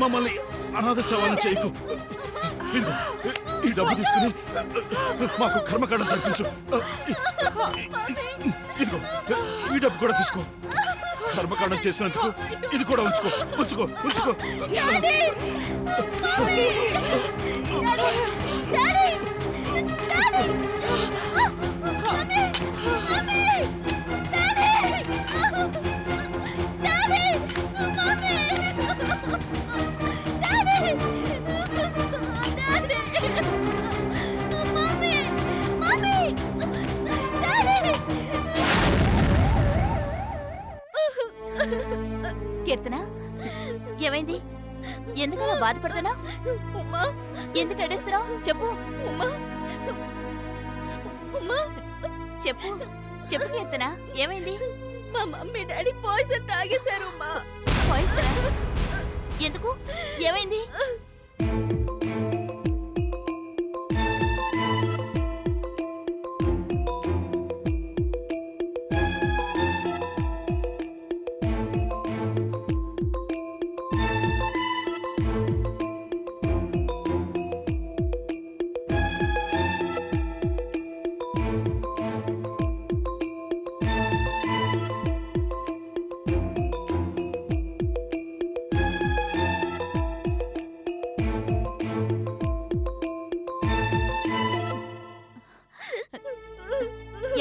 మమ్మల్ని అనాథ శవాలను చేయకు. ఇదిగో, ఈ డబ్బు తీసుకుని మాకు కర్మకాండం జరిపించు. ఇదిగో ఈ డబ్బు కూడా తీసుకో. కర్మకాండం చేసినందుకు ఇది కూడా ఉంచుకో ఉంచుకో ఉంచుకో. కీర్తన, ఏమైంది? ఎందుకలా బాధపడుతున్నా? ఉమ్మా, ఎందుకు ఏడుస్తున్నావు? చెప్పు. ఉమ్మా, ఉమ్మా, చెప్పు చెప్పు కీర్తన, ఏమైంది? మా మమ్మీ డాడీ పాయిజన్ తాగేశారు ఉమ్మా. పోయిస్తారా? ఎందుకు? ఏమైంది?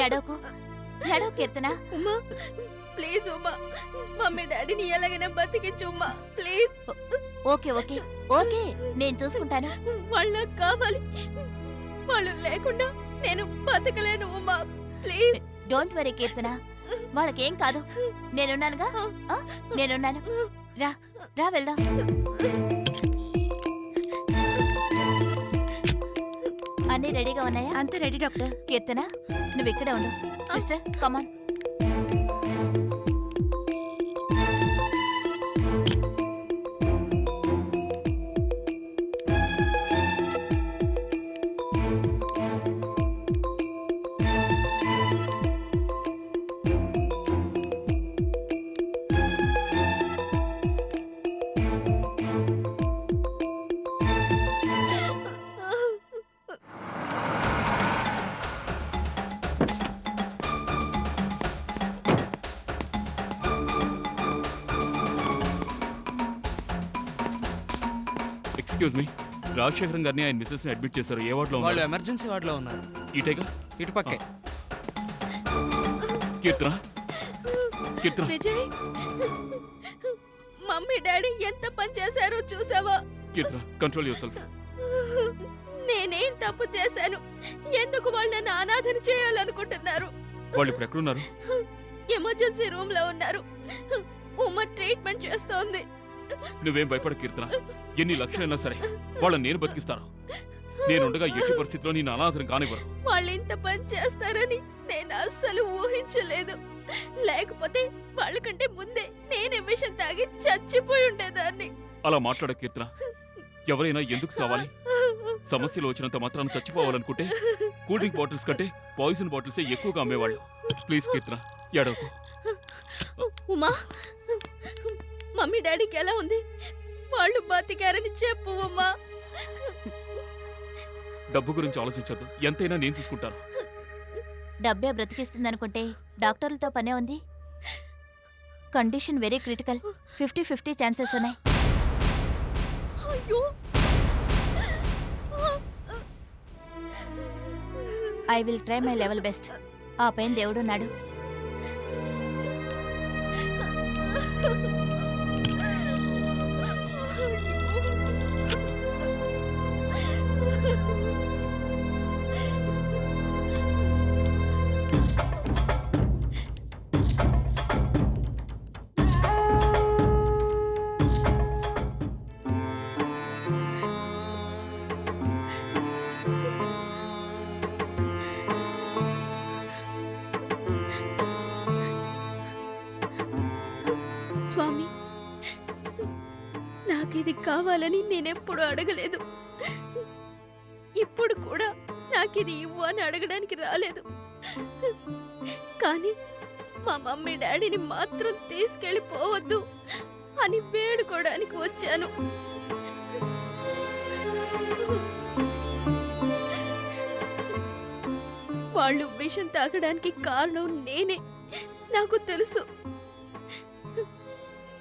ఎడోకు ఎడో కీర్తన. ఉమ్మా ప్లీజ్ ఉమ్మా, మమ్మీ డాడీని ఎలాగైనా బతికించు ఉమ్మా ప్లీజ్. ఓకే ఓకే ఓకే, నేను చూసుకుంటాను. వాళ్ళు నాకు కావాలి, వాళ్ళు లేకుండా నేను బతకలేను ఉమ్మా ప్లీజ్. డోంట్ వరీ కీర్తన, వాళ్ళకేం కాదు. నేనున్నానుగా, నేనున్నాను. రా రా వెళ్దాం. అన్నీ రెడీగా ఉన్నాయా? అంతే రెడీ డాక్టర్. కీర్తన, నువ్వు ఇక్కడే ఉండు. Sister come on. Excuse me, Rajasekharam గారిని ఆయన మిసెస్ ని అడ్మిట్ చేశారు. ఏ వార్డులో వాళ్ళు ఉన్నారు? ఎమర్జెన్సీ వార్డులో ఉన్నారు. ఇటేగా. ఇటు పక్కే. కీర్తన, కీర్తన. విజయ్, మమ్మీ డాడీ ఎంత పని చేశారో చూసావా? కీర్తన, కంట్రోల్ యువర్ సెల్ఫ్. నేనేం తప్పు చేశాను? ఎందుకు వాళ్ళు నన్ను అనాథని చేయాలనుకుంటున్నారు? వాళ్ళు ఇప్పుడు ఎక్కడున్నారు? ఎమర్జెన్సీ రూమ్ లో ఉన్నారు. ఉమ్మ ట్రీట్మెంట్ చేస్తోంది. నువ్వేం భయపడ కీర్తన, ఎన్ని లక్షలైనా సరే వాళ్ళని నేను బతికిస్తాను. నేనుండగా ఎట్టి పరిస్థితిలో నేను అనాథరం కానివ్వరు. వాళ్ళు ఇంత పని చేస్తారని నేను అస్సలు ఊహించలేదు. లేకపోతే వాళ్ళకంటే ముందే నేనే విషం తాగి చచ్చిపోయి ఉండేదాన్ని. అలా మాట్లాడ కీర్తన. ఎవరైనా ఎందుకు చావాలి? సమస్యలు వచ్చినంత మాత్రాన్ని చచ్చిపోవాలనుకుంటే కూల్ డ్రింక్ బాటిల్స్ కంటే పాయిజన్ బాటిల్సే ఎక్కువగా అమ్మేవాళ్ళు. ప్లీజ్ కీర్తన, ఏడవకు. ఉమా, మమ్మీ డాడీకి ఎలా ఉంది? వాళ్ళు బతికారని చెప్పు ఉమా. డబ్బు గురించి ఆలోచించొద్దు, ఎంతైనా నేను చూసుకుంటాను. డబ్బే బ్రతికిస్తుందనుకుంటే డాక్టర్లతో పనే ఉంది. Condition very critical. 50-50 ఛాన్సెస్ ఉన్నాయి. అయ్యో, I will try my level best. ఆ పైన దేవుడున్నాడు. స్వామి, నాకిది కావాలని నేనెప్పుడు అడగలేదు. ఇప్పుడు కూడా నాకిది ఇవ్వు అని అడగడానికి రాలేదు. కానీ మా మమ్మీ డాడీని మాత్రం తీసుకెళ్ళిపోవద్దు అని వేడుకోవడానికి వచ్చాను. వాళ్ళు విషం తాగడానికి కారణం నేనే, నాకు తెలుసు.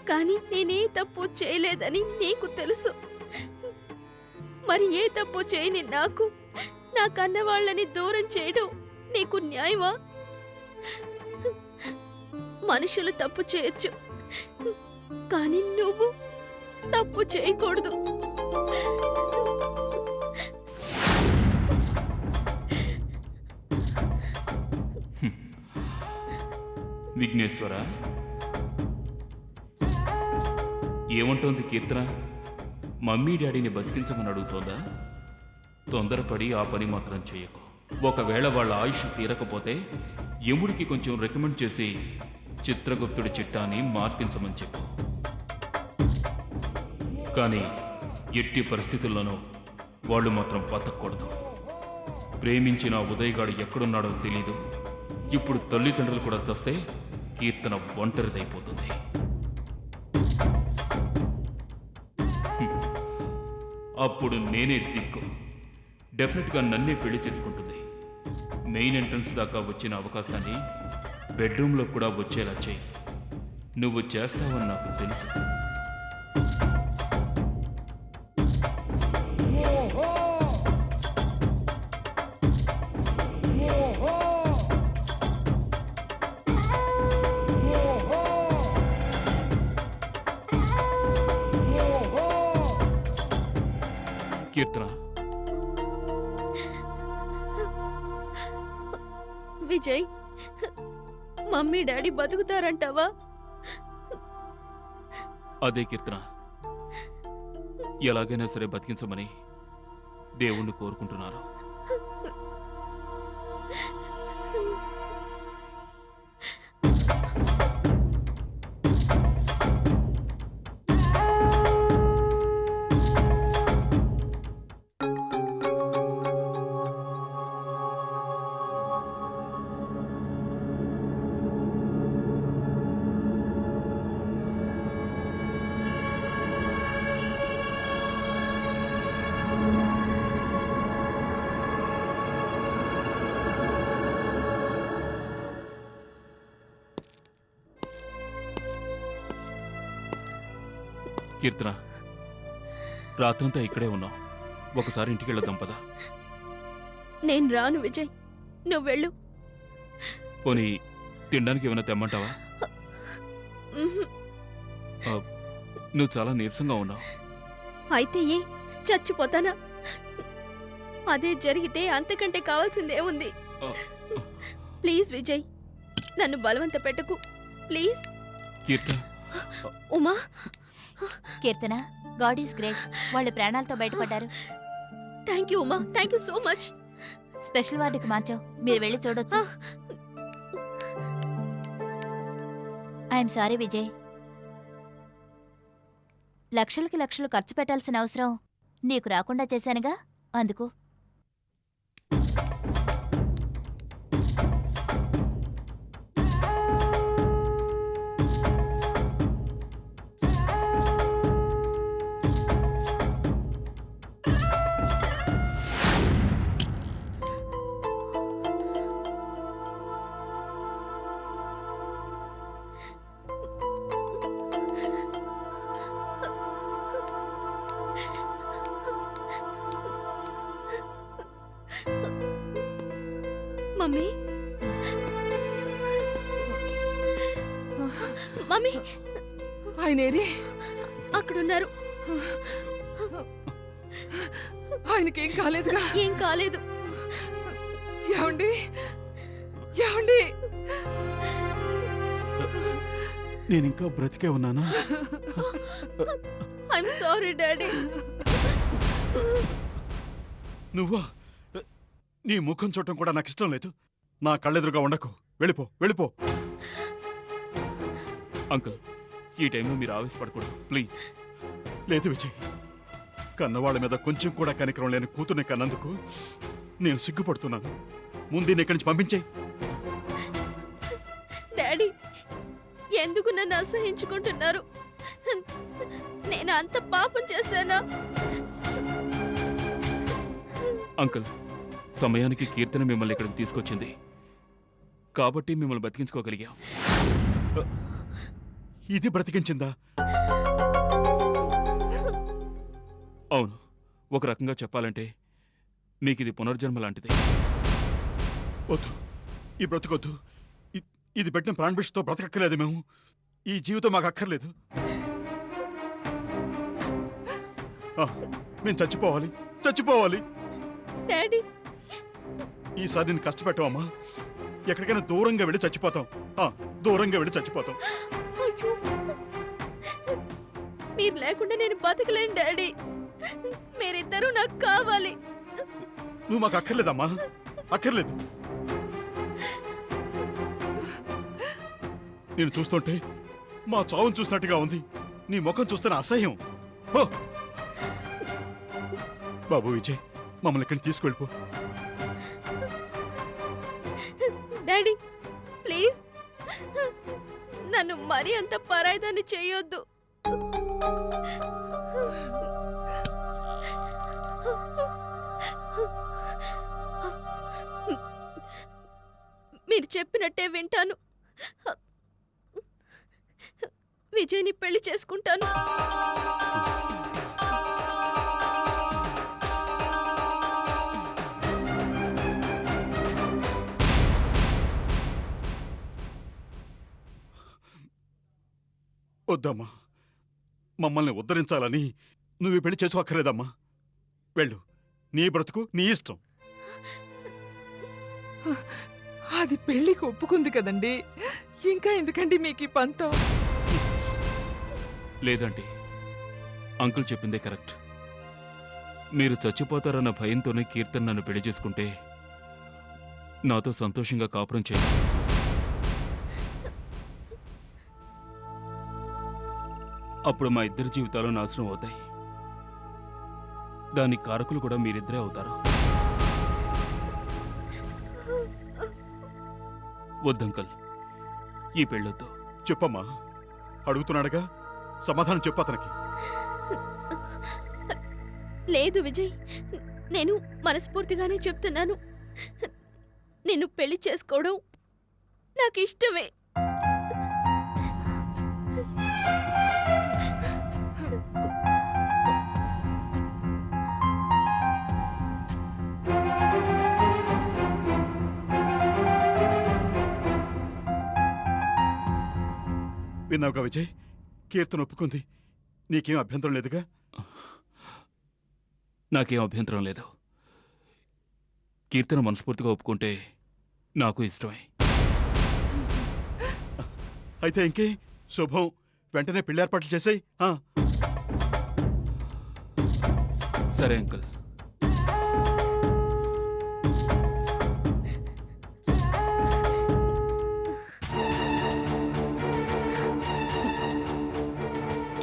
కానీ నేనే తప్పు చేయలేదని నీకు తెలుసు. మరి ఏ తప్పు చేయని నాకు నా కన్న వాళ్ళని దూరం చేయడం నీకు న్యాయమా? మనుషులు తప్పు చేయొచ్చు, కానీ నువ్వు తప్పు చేయకూడదు. విఘ్నేశ్వర, ఏమంటోంది కీర్తన? మమ్మీ డాడీని బతికించమని అడుగుతోందా? తొందరపడి ఆ పని మాత్రం చేయకు. ఒకవేళ వాళ్ళ ఆయుష్ తీరకపోతే యముడికి కొంచెం రికమెండ్ చేసి చిత్రగుప్తుడి చిట్టాని మార్పించమని చెప్పు. కానీ ఎట్టి పరిస్థితుల్లోనూ వాళ్ళు మాత్రం బతకూడదు. ప్రేమించిన ఉదయగాడు ఎక్కడున్నాడో తెలీదు. ఇప్పుడు తల్లిదండ్రులు కూడా చస్తే కీర్తన ఒంటరిదైపోతుంది. అప్పుడు నేనే దిక్కు. డెఫినెట్గా నన్నే పెళ్లి చేసుకుంటుంది. మెయిన్ ఎంట్రన్స్ దాకా వచ్చిన అవకాశాన్ని బెడ్రూమ్లో కూడా వచ్చేలా చేయి. నువ్వు చేస్తావని నాకు తెలుసు. కీర్తన, విజయ్, మమ్మీ డాడీ బతుకుతారంటావా? అదే కీర్తన, ఎలాగైనా సరే బతికించమని దేవుణ్ణి కోరుకుంటున్నాను. కీర్తన, రాత్రంతా ఇక్కడే ఉన్నాం. ఒకసారి ఇంటికి వెళ్దాం పదా. నేను రాను విజయ్, నువ్వు వెళ్ళు. పోనీ తినడానికి ఏమైనా తెమ్మంటావా? ఉహుం. నువ్వు చాలా నీరసంగా ఉన్నావు. అయితే ఏ చచ్చిపోతానా? అదే జరిగితే అంతకంటే కావాల్సిందేముంది? ప్లీజ్ విజయ్, నన్ను బలవంత పెట్టకు please. Keerthana, Uma, Keerthana, god is great. వాళ్ళు ప్రాణాలతో బయటపడ్డారు. Thank you Uma, thank you so much. Special వార్డుకి మార్చావు, మీరు వెళ్ళి చూడొచ్చు. I'm sorry Vijay. లక్షలకి లక్షలు ఖర్చు పెట్టాల్సిన అవసరం నీకు రాకుండా చేశానుగా, అందుకు. మమ్మీ, మమ్మీ, ఆయనేరి అక్కడున్నారు. ఆయనకేం కాలేదుగా? ఏం కాలేదు. ఏమండి, ఏమండి, నేనింకా బ్రతికే ఉన్నానా? I'm sorry daddy. నువ్వా? నీ ముఖం చూడటం కూడా నాకు ఇష్టం లేదు. నా కళ్ళెదురుగా ఉండకు. వెళ్ళిపో, వెళ్ళిపో. అంకుల్, ఈ టైంలో మీరు ఆవేశపడకూడదు ప్లీజ్. లేదు విజయ్, కన్నవాళ్ళ మీద కొంచెం కూడా కనికరం లేని కూతుర్ని కన్నందుకు నేను సిగ్గుపడుతున్నాను. ముందు ఇక్కడి నుంచి పంపించేయి. డాడీ, ఎందుకు నన్ను అసహించుకుంటున్నారు? నేను అంత పాపం చేశానా? అంకుల్, సమయానికి కీర్తన మిమ్మల్ని ఇక్కడికి తీసుకొచ్చింది కాబట్టి మిమ్మల్ని బతికించుకోగలిగాం. ఇది బ్రతికించిందా? అవును, ఒక రకంగా చెప్పాలంటే మీకు ఇది పునర్జన్మ లాంటిది. వద్దు, ఈ బ్రతుకొద్దు. ఇది పెట్టిన ప్రాణభిష్తో బ్రతకక్కర్లేదు. మేము ఈ జీవితం మాకు అక్కర్లేదు. మేము చచ్చిపోవాలి, చచ్చిపోవాలి. డాడీ, ఈసారి నేను కష్టపెట్టావమ్మా. ఎక్కడికైనా దూరంగా వెళ్ళి చచ్చిపోతాం. దూరంగా వెళ్ళి చచ్చిపోతాం. అయ్యో, మీరు లేకుండా నేను బతకలేను డాడీ. మీరిద్దరూ నాకు కావాలి. నువ్వు మాకు అక్కర్లేదమ్మా, అక్కర్లేదు. నేను చూస్తుంటే మా చావును చూసినట్టుగా ఉంది. నీ ముఖం చూస్తే అసహ్యం. హో! బాబు విజయ్, మమ్మల్ని ఇక్కడికి తీసుకెళ్ళిపో. డాడీ, ప్లీజ్ నన్ను మరీ అంత పరాయిదాన్ని చేయొద్దు. మీరు చెప్పినట్టే వింటాను. విజయ్ని పెళ్లి చేసుకుంటాను. వద్దమ్మా, మమ్మల్ని ఉద్ధరించాలని నువ్వు ఈ పెళ్లి చేసుకోక్కర్లేదమ్మా. వెళ్ళు, నీ బ్రతుకు నీ ఇష్టం. అది పెళ్లికి ఒప్పుకుంది కదండి, ఇంకా ఎందుకండి మీకు ఈ పంతం? లేదంటే అంకుల్ చెప్పిందే కరెక్ట్. మీరు చచ్చిపోతారన్న భయంతోనే కీర్తన్ నన్ను పెళ్లి చేసుకుంటే నాతో సంతోషంగా కాపురం చేయాలి. అప్పుడు మా ఇద్దరి జీవితాలు నాశనం అవుతాయి. దానికి కారకులు కూడా మీరిద్దరే అవుతారు. వద్దంకల్, ఈ పెళ్ళొద్దు. చెప్పమ్మా, అడుగుతున్నాడుగా, సమాధానం చెప్పు అతనికి. లేదు విజయ్, నేను మనస్ఫూర్తిగానే చెప్తున్నాను. నిన్ను పెళ్లి చేసుకోవడం నాకు ఇష్టమే. విన్నావుగా విజయ్, కీర్తన ఒప్పుకుంది. నీకేం అభ్యంతరం లేదుగా? నాకేం అభ్యంతరం లేదు. కీర్తన మనస్ఫూర్తిగా ఒప్పుకుంటే నాకు ఇష్టమే. అయితే ఇంకే శుభం, వెంటనే పెళ్లి ఏర్పాట్లు చేసాయి. సరే అంకుల్.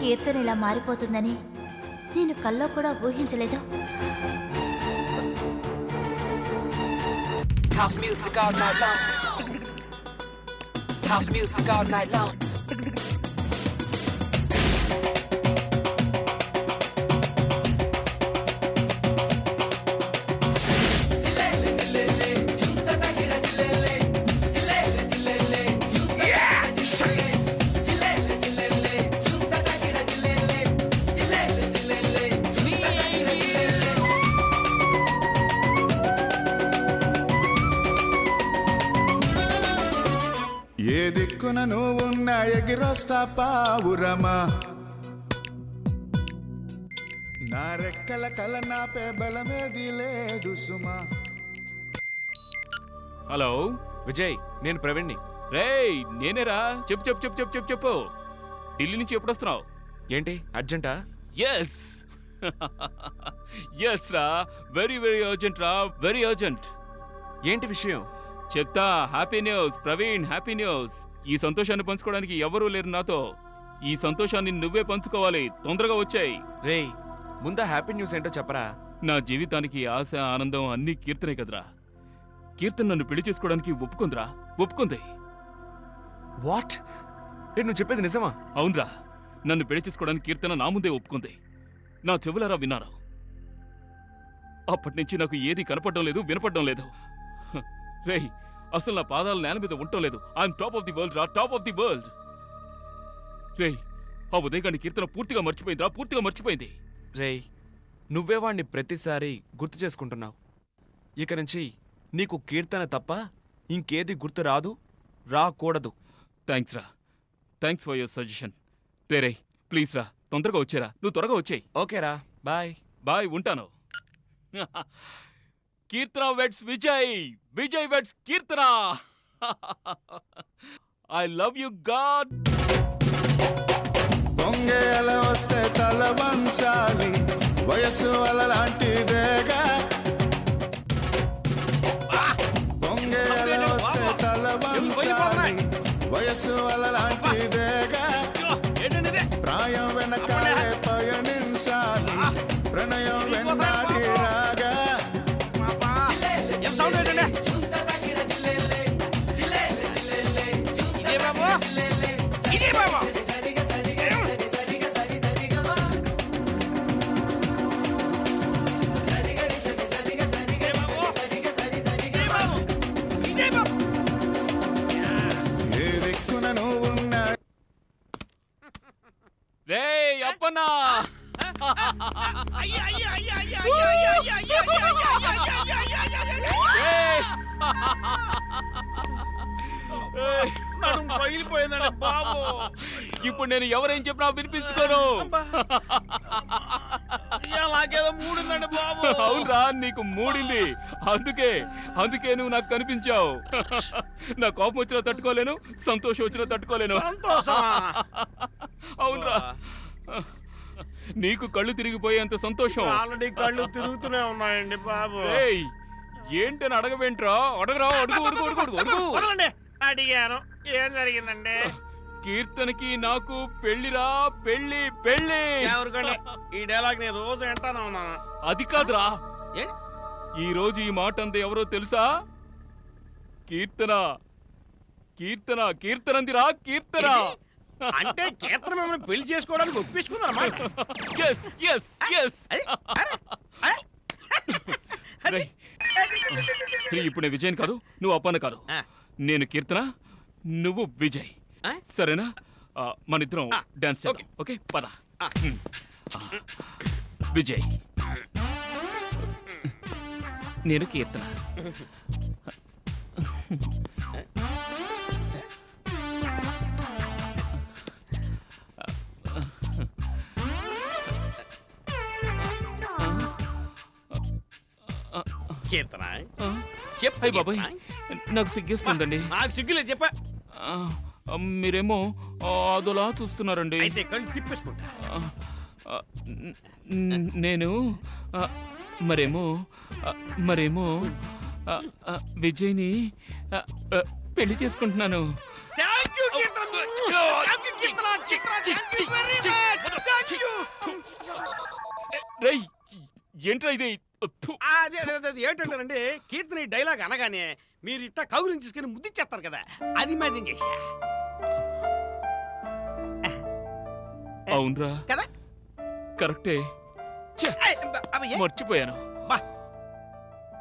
కీర్తన ఇలా మారిపోతుందని నేను కల్లో కూడా ఊహించలేదు. House music all night long. House music all night long. ఏ దిక్కున నువ్వున్నా ఎగిరొస్తా పావురమా, నా రెక్కల కల నాపే బలమేది లేదు సుమా. హలో విజయ్, నేను ప్రవీణ్ని. రేయ్, నేనేరా. చెప్పు చెప్పు చెప్పు చెప్పు చెప్పు చెప్పు ఢిల్లీ నుంచి ఎప్పుడు వస్తున్నావు? ఏంటి అర్జెంటా? ఎస్ ఎస్ రా, వెరీ వెరీ అర్జెంట్ రా, వెరీ అర్జెంట్. ఏంటి విషయం? చెప్తా. Happy news Praveen, happy news. ఈ సంతోషాన్ని పంచుకోవడానికి ఎవరూ లేరు నాతో. ఈ సంతోషాన్ని నువ్వే పంచుకోవాలి. తొందరగా వచ్చాయి. రేయ్, ముందా హ్యాపీ న్యూస్ ఏంటో చెప్పరా. నా జీవితానికి ఆశ, ఆనందం అన్నీ కీర్తనే కదరా. కీర్తన్ నన్ను పెళ్లి చేసుకోవడానికి ఒప్పుకుందిరా, ఒప్పుకుంది. వాట్? నువ్వు చెప్పేది నిజమా? అవునరా, నన్ను పెళ్లి చేసుకోవడానికి కీర్తన నా ముందే ఒప్పుకుంది. నా చెవులారా విన్నారు. అప్పటి నుంచి నాకు ఏది కనపడడం లేదు, వినపడడం లేదు. రేయ్, అసలు నా పాదాలు నేల మీద ఉండటం లేదు. I'm top of the world రా, టాప్ ఆఫ్ ది వరల్డ్. రేయ్, ఆ ఉదయగాన్ని కీర్తన పూర్తిగా మర్చిపోయిందిరా, పూర్తిగా మర్చిపోయింది. రేయ్, నువ్వే వాణ్ణి ప్రతిసారి గుర్తు చేసుకుంటున్నావు. ఇక నుంచి నీకు కీర్తన తప్ప ఇంకేది గుర్తు రాదు, రాకూడదు. థ్యాంక్స్ రా, thanks for your suggestion. Ray please రా, తొందరగా వచ్చేరా, నువ్వు త్వరగా వచ్చేయ్. ఓకేరా, బాయ్. బాయ్, ఉంటాను. Keerthana weds Vijay, Vijay weds Keerthana. I love you god. పొంగే అల వస్తే తల వంచాలి, వయస్సు అలలాంటిదేగా. పొంగే అల వస్తే తల వంచాలి, వయస్సు అలలాంటిదేగా. ప్రాయం వెనకాలే పయనించాలి, ప్రణయం వెన్నాడి రాగా. ఏ దిక్కున నువ్వున్నా రే అప్పన్నా, పగిలిపోయిందండి బాబు. ఇప్పుడు నేను ఎవరేం చెప్పినా వినిపించుకోను. నాకేదో మూడిందండి బాబు. అవునరా, నీకు మూడింది. అందుకే నువ్వు నాకు కనిపించావు. నా కోపం వచ్చినా తట్టుకోలేను, సంతోషం వచ్చినా తట్టుకోలేను. అవునరా, నీకు కళ్ళు తిరిగిపోయేంత సంతోషం. ఆల్రెడీ కళ్ళు తిరుగుతూనే ఉన్నాయండి బాబు. ఏయ్, ఏంటని అడగవేంట్రా? అడగరా, అడుగు అడుగు అడుగు అడుగు అడుగు. వదలండి. అడిగాను, ఏం జరిగిందండి? కీర్తనకి నాకు పెళ్లిరా, పెళ్లి పెళ్లి. ఎవరికండి ఈ డైలాగ్ నేను రోజు వింటానే ఉన్నాను. అది కాదురా, ఏంటి? ఈ రోజు ఈ మాట అంతా ఎవరో తెలుసా? కీర్తన, కీర్తన, కీర్తనందిరా, కీర్తన. అంటే కీర్తన మిమ్మల్ని పెళ్లి చేసుకోవడానికి ఒప్పించుకుందన్నమాట. yes yes yes. రేయ్, ఇప్పుడు నేను విజయన్ కాదు, నువ్వు అప్పన్న కాదు. నేను కీర్తన, నువ్వు విజయ్. సరేనా? మన ఇద్దరం డాన్స్ చేద్దాం. ఓకే, పద. విజయ్, నేను కీర్తన. కీర్తన ఆ, చెప్పు. అయ్ బాబాయ్, కీర్తన. నాకు సిగ్గేస్తుందండి. నాకు సిగ్గులేదు చెప్పా. మీరేమో అదోలా చూస్తున్నారండి. అయితే కళ్ళు తిప్పేసుకుంటా. నేను మరేమో విజయ్ని పెళ్లి చేసుకుంటున్నాను. Thank you, Keerthana. Thank you, Keerthana. Thank you very much. Thank you. రేయ్, ఏంట్రా ఇది? అదే ఏంటంటారంటే కీర్తన ఈ డైలాగ్ అనగానే మీరు ఇట్లా కౌగులించి తీసుకుని ముద్దిచ్చేస్తారు కదా, అది ఇమాజిన్ చేశా. అవునరా, కదా? కరెక్టే. ఛే, అవి ఏ? మర్చిపోయాను. బా.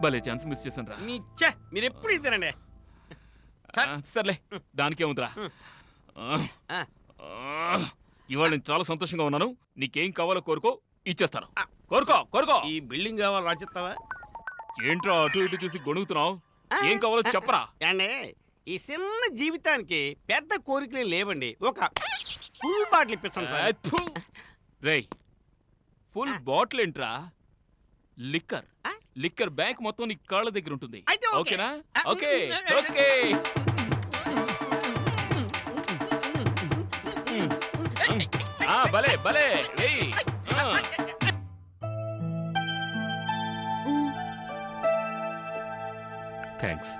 భలే ఛాన్స్ మిస్ చేశాను రా. మీరు ఎప్పుడు ఇద్దరండి. సర్లే, దానికేముందిరా. ఇవాళ నేను చాలా సంతోషంగా ఉన్నాను. నీకేం కావాలో కోరుకో, ఇచ్చేస్తాను. కోరుకో కోరుకో. ఈ బిల్డింగ్ కావాలి రాసిస్తావా? ఏంట్రా అటు ఇటు చూసి గొణుగుతున్నావు? ఏం కావాలో చెప్పరా. అండి, ఈ చిన్న జీవితానికి పెద్ద కోరికలే లేవండి. ఒక ఫుల్ బాటిల్ ఇప్పిస్తాను సార్. రేయ్, ఫుల్ బాటిల్ ఏంట్రా? లిక్కర్. లిక్కర్ బ్యాంక్ మొత్తం నీ కాళ్ళ దగ్గర ఉంటుంది. అయితే ఓకే. ఓకేనా? Okay okay. భలే భలే. ఏయ్, థ్యాంక్స్.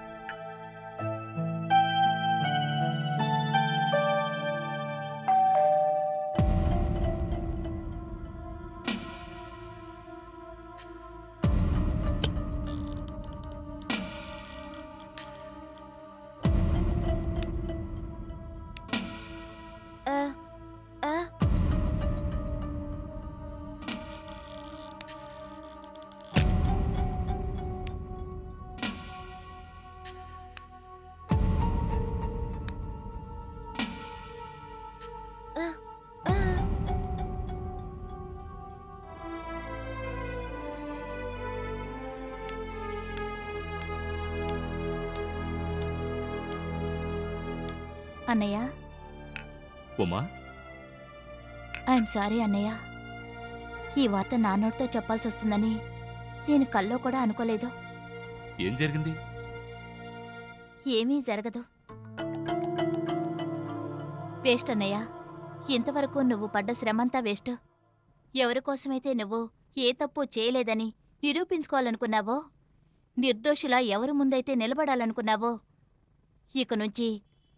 అన్నయ్య ఉమా ఐఎమ్ సారీ అన్నయ్య. ఈ వార్త నా నోటితో చెప్పాల్సి వస్తుందని నేను కల్లో కూడా అనుకోలేదు. ఏం జరిగింది? ఏమీ జరగదు. వేస్ట్ అన్నయ్య. ఇంతవరకు నువ్వు పడ్డ శ్రమంతా వేస్ట్. ఎవరి కోసమైతే నువ్వు ఏ తప్పు చేయలేదని నిరూపించుకోవాలనుకున్నావో, నిర్దోషిలా ఎవరి ముందైతే నిలబడాలనుకున్నావో, ఇక నుంచి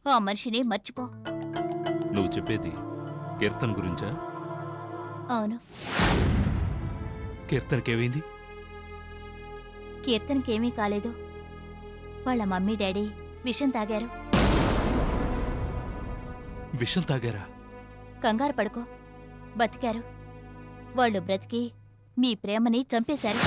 ఆ మనిషిని మర్చిపో. నువ్వు చెప్పేది కీర్తన్ గురించా? అవును, కీర్తనకేమైంది? కీర్తనకేమీ కాలేదు. వాళ్ళ మమ్మీ డాడీ విషం తాగారు. విషం తాగారా? కంగారు పడుకో, బతికారు. వాళ్ళు బ్రతికి మీ ప్రేమని చంపేశారు.